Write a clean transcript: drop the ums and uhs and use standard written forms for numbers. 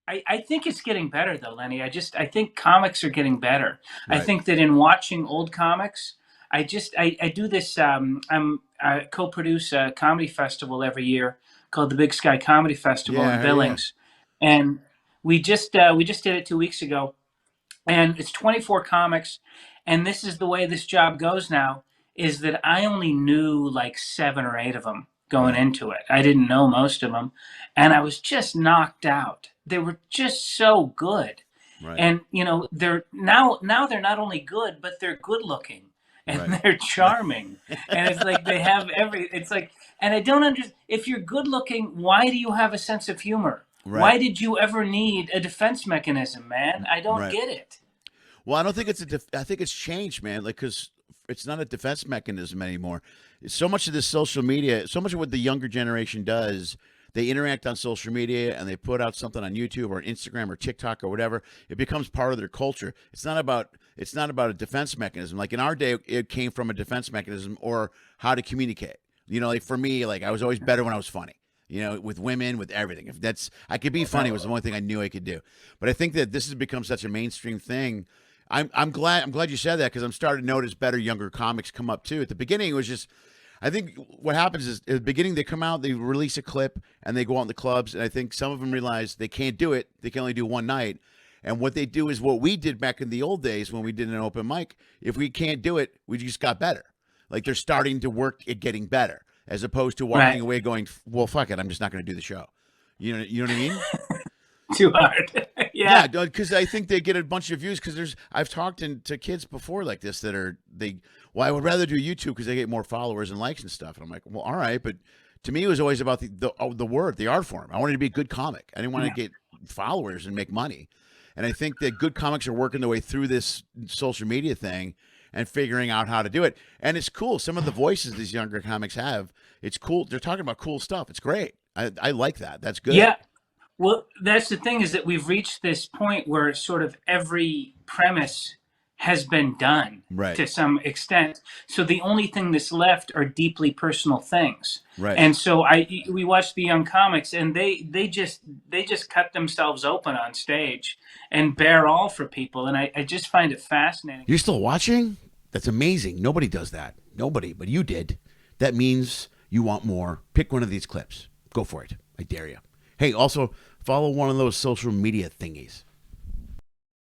I think it's getting better though, Lenny. I think comics are getting better. I Right. think that in watching old comics, I do this. I co-produce a comedy festival every year called the Big Sky Comedy Festival in Yeah, yeah. Billings, and we just did it 2 weeks ago, and it's 24 comics, and this is the way this job goes now, is that I only knew like 7 or 8 of them going Right. into it. I didn't know most of them, and I was just knocked out. They were just so good. Right. And they're now they're not only good, but they're good looking and Right. they're Right. charming. And it's like they have it's like, and I don't understand, if you're good looking, why do you have a sense of humor? Right. Why did you ever need a defense mechanism, man? I don't Right. get it. Well, I don't think it's I think it's changed, man. Like, because it's not a defense mechanism anymore. So much of this social media, so much of what the younger generation does, they interact on social media and they put out something on YouTube or Instagram or TikTok or whatever. It becomes part of their culture. It's not about a defense mechanism. Like in our day, it came from a defense mechanism or how to communicate. Like for me, like I was always better when I was funny. With women, with everything. If that's I could be funny was the only thing I knew I could do. But I think that this has become such a mainstream thing. I'm glad you said that because I'm starting to notice better younger comics come up too. At the beginning, it was just I think what happens is at the beginning they come out, they release a clip, and they go out in the clubs, and I think some of them realize they can't do it. They can only do one night, and what they do is what we did back in the old days when we did an open mic. If we can't do it, we just got better. Like they're starting to work at getting better, as opposed to walking Right. away going, "Well, fuck it, I'm just not going to do the show." You know what I mean? Too hard. Yeah, Yeah. because I think they get a bunch of views. Because I've talked to kids before like this that are well, I would rather do YouTube because they get more followers and likes and stuff. And I'm like, well, all right, but to me, it was always about the word, the art form. I wanted to be a good comic. I didn't want to Yeah. get followers and make money. And I think that good comics are working their way through this social media thing and figuring out how to do it. And it's cool. Some of the voices these younger comics have, it's cool. They're talking about cool stuff. It's great. I like that. That's good. Yeah. Well, that's the thing, is that we've reached this point where sort of every premise has been done Right. to some extent. So the only thing that's left are deeply personal things. Right. And so we watch the young comics, and they just cut themselves open on stage and bare all for people. And I just find it fascinating. You're still watching? That's amazing. Nobody does that. Nobody, but you did. That means you want more. Pick one of these clips. Go for it. I dare you. Hey, also follow one of those social media thingies.